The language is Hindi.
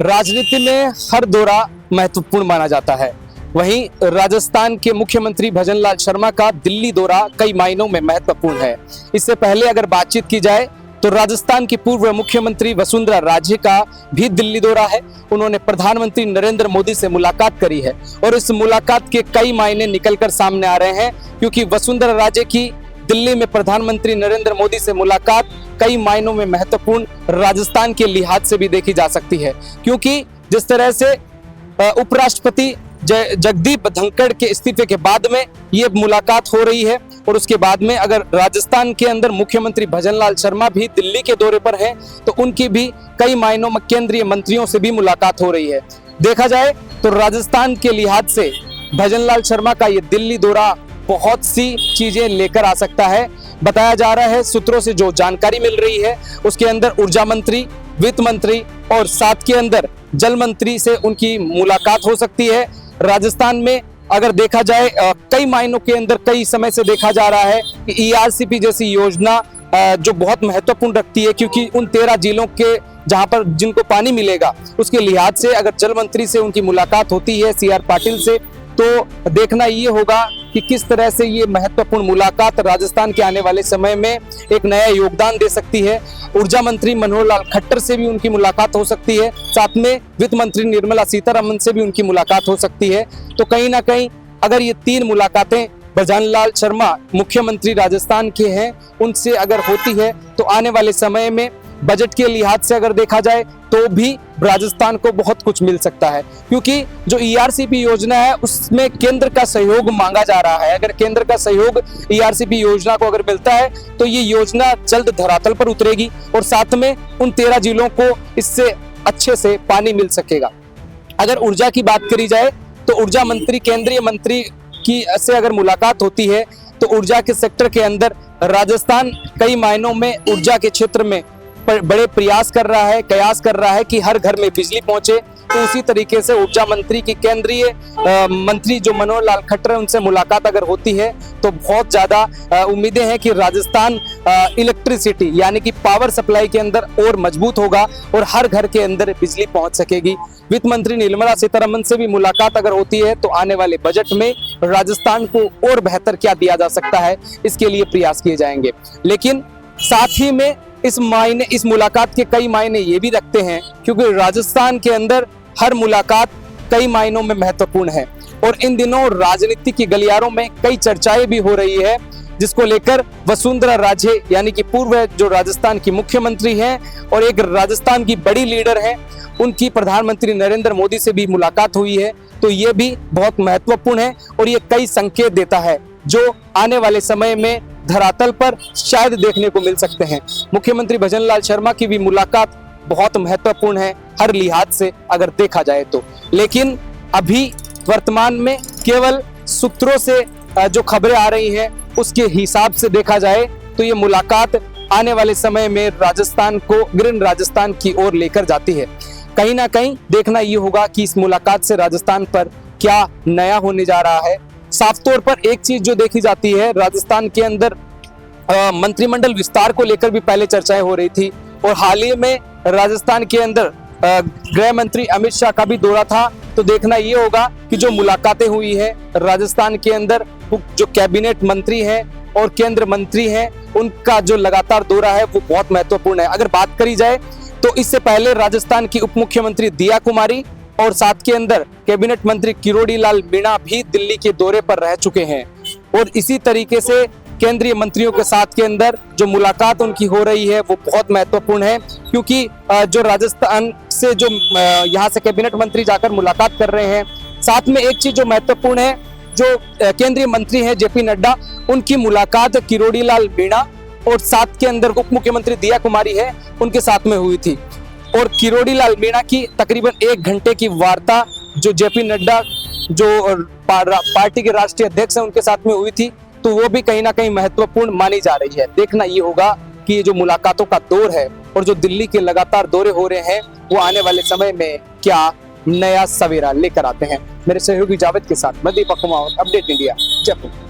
राजनीति में हर दौरा महत्वपूर्ण माना जाता है। वहीं राजस्थान के मुख्यमंत्री भजनलाल शर्मा का दिल्ली दौरा कई मायनों में महत्वपूर्ण है। इससे पहले अगर बातचीत की जाए तो राजस्थान की पूर्व मुख्यमंत्री वसुंधरा राजे का भी दिल्ली दौरा है। उन्होंने प्रधानमंत्री नरेंद्र मोदी से मुलाकात करी है और इस मुलाकात के कई मायने निकलकर सामने आ रहे हैं, क्योंकि वसुंधरा राजे की दिल्ली में प्रधानमंत्री नरेंद्र मोदी से मुलाकात कई मायनों में महत्वपूर्ण राजस्थान के लिहाज से भी देखी जा सकती है। क्योंकि जिस तरह से उपराष्ट्रपति जगदीप धनखड़ के इस्तीफे के बाद में ये मुलाकात हो रही है और उसके बाद में अगर राजस्थान के अंदर मुख्यमंत्री भजनलाल शर्मा भी दिल्ली के दौरे पर हैं तो उनकी भी कई मायनों में केंद्रीय मंत्रियों से भी मुलाकात हो रही है। देखा जाए तो राजस्थान के लिहाज से भजनलाल शर्मा का ये दिल्ली दौरा बहुत सी चीजें लेकर आ सकता है। बताया जा रहा है, सूत्रों से जो जानकारी मिल रही है उसके अंदर ऊर्जा मंत्री, वित्त मंत्री और साथ के अंदर जल मंत्री से उनकी मुलाकात हो सकती है। राजस्थान में अगर देखा जाए कई मायनों के अंदर कई समय से देखा जा रहा है कि ERCP जैसी योजना जो बहुत महत्वपूर्ण रखती है, क्योंकि उन 13 जिलों के जहां पर जिनको पानी मिलेगा उसके लिहाज से अगर जल मंत्री से उनकी मुलाकात होती है CR पाटिल से, तो देखना ये होगा कि किस तरह से ये महत्वपूर्ण मुलाकात राजस्थान के आने वाले समय में एक नया योगदान दे सकती है। ऊर्जा मंत्री मनोहर लाल खट्टर से भी उनकी मुलाकात हो सकती है, साथ में वित्त मंत्री निर्मला सीतारमण से भी उनकी मुलाकात हो सकती है। तो कहीं ना कहीं अगर ये 3 मुलाकातें भजनलाल शर्मा मुख्यमंत्री राजस्थान के हैं उनसे अगर होती है तो आने वाले समय में बजट के लिहाज से अगर देखा जाए तो भी राजस्थान को बहुत कुछ मिल सकता है, क्योंकि जो ERCP योजना है उसमें केंद्र का सहयोग मांगा जा रहा है। अगर केंद्र का सहयोग ERCP योजना को अगर मिलता है तो ये योजना जल्द धरातल पर उतरेगी और साथ में उन 13 जिलों को इससे अच्छे से पानी मिल सकेगा। अगर ऊर्जा की बात करी जाए तो ऊर्जा मंत्री, केंद्रीय मंत्री की से अगर मुलाकात होती है तो ऊर्जा के सेक्टर के अंदर राजस्थान कई मायनों में ऊर्जा के क्षेत्र में बड़े प्रयास कर रहा है, कयास कर रहा है कि हर घर में बिजली पहुंचे। तो उसी तरीके से ऊर्जा मंत्री की केंद्रीय मंत्री जो मनोहर लाल खट्टर है उनसे मुलाकात अगर होती है तो बहुत ज्यादा उम्मीदें हैं कि राजस्थान इलेक्ट्रिसिटी यानी कि पावर सप्लाई के अंदर और मजबूत होगा और हर घर के अंदर बिजली पहुंच सकेगी। वित्त मंत्री निर्मला सीतारमण से भी मुलाकात अगर होती है तो आने वाले बजट में राजस्थान को और बेहतर क्या दिया जा सकता है इसके लिए प्रयास किए जाएंगे। लेकिन साथ ही में इस मुलाकात के कई मायने ये भी रखते हैं, क्योंकि राजस्थान के अंदर हर मुलाकात कई मायनों में महत्वपूर्ण है और इन दिनों राजनीति की गलियारों में कई चर्चाएं भी हो रही है, जिसको लेकर वसुंधरा राजे यानी कि पूर्व जो राजस्थान की मुख्यमंत्री हैं और एक राजस्थान की बड़ी लीडर हैं, उनकी प्रधानमंत्री नरेंद्र मोदी से भी मुलाकात हुई है। तो ये भी बहुत महत्वपूर्ण है और ये कई संकेत देता है जो आने वाले समय में धरातल पर शायद देखने को मिल सकते हैं। मुख्यमंत्री भजनलाल शर्मा की भी मुलाकात बहुत महत्वपूर्ण है हर लिहाज से अगर देखा जाए तो। लेकिन अभी वर्तमान में केवल सूत्रों से जो खबरें आ रही हैं उसके हिसाब से देखा जाए तो ये मुलाकात आने वाले समय में राजस्थान को ग्रीन राजस्थान की ओर लेकर जाती है। कहीं ना कहीं देखना ये होगा कि इस मुलाकात से राजस्थान पर क्या नया होने जा रहा है। साफ तौर पर एक चीज जो देखी जाती है, राजस्थान के अंदर मंत्रिमंडल विस्तार को लेकर भी पहले चर्चाएं हो रही थी और हाल ही में राजस्थान के अंदर गृह मंत्री अमित शाह का भी दौरा था। तो देखना ये होगा कि जो मुलाकातें हुई है राजस्थान के अंदर जो कैबिनेट मंत्री हैं और केंद्र मंत्री हैं उनका जो लगातार दौरा है वो बहुत महत्वपूर्ण है। अगर बात करी जाए तो इससे पहले राजस्थान की उप मुख्यमंत्री दिया कुमारी और साथ के अंदर कैबिनेट मंत्री किरोड़ी लाल मीणा भी दिल्ली के दौरे पर रह चुके हैं और इसी तरीके से केंद्रीय मंत्रियों के साथ के अंदर जो मुलाकात उनकी हो रही है वो बहुत महत्वपूर्ण है, क्योंकि जो राजस्थान से जो यहाँ से कैबिनेट मंत्री जाकर मुलाकात कर रहे हैं। साथ में एक चीज जो महत्वपूर्ण है, जो केंद्रीय मंत्री हैं JP नड्डा, उनकी मुलाकात किरोड़ी लाल मीणा और साथ के अंदर उप मुख्यमंत्री दिया कुमारी है उनके साथ में हुई थी और किरोड़ी लाल मीणा की तकरीबन 1 घंटे की वार्ता जो JP नड्डा जो पार्टी के राष्ट्रीय अध्यक्ष हैं उनके साथ में हुई थी, तो वो भी कहीं ना कहीं महत्वपूर्ण मानी जा रही है। देखना ये होगा कि ये जो मुलाकातों का दौर है और जो दिल्ली के लगातार दौरे हो रहे हैं वो आने वाले समय में क्या नया सवेरा लेकर आते हैं। मेरे सहयोगी जावेद के साथ मैं दीपक कुमार, अपडेट इंडिया, जयपुर।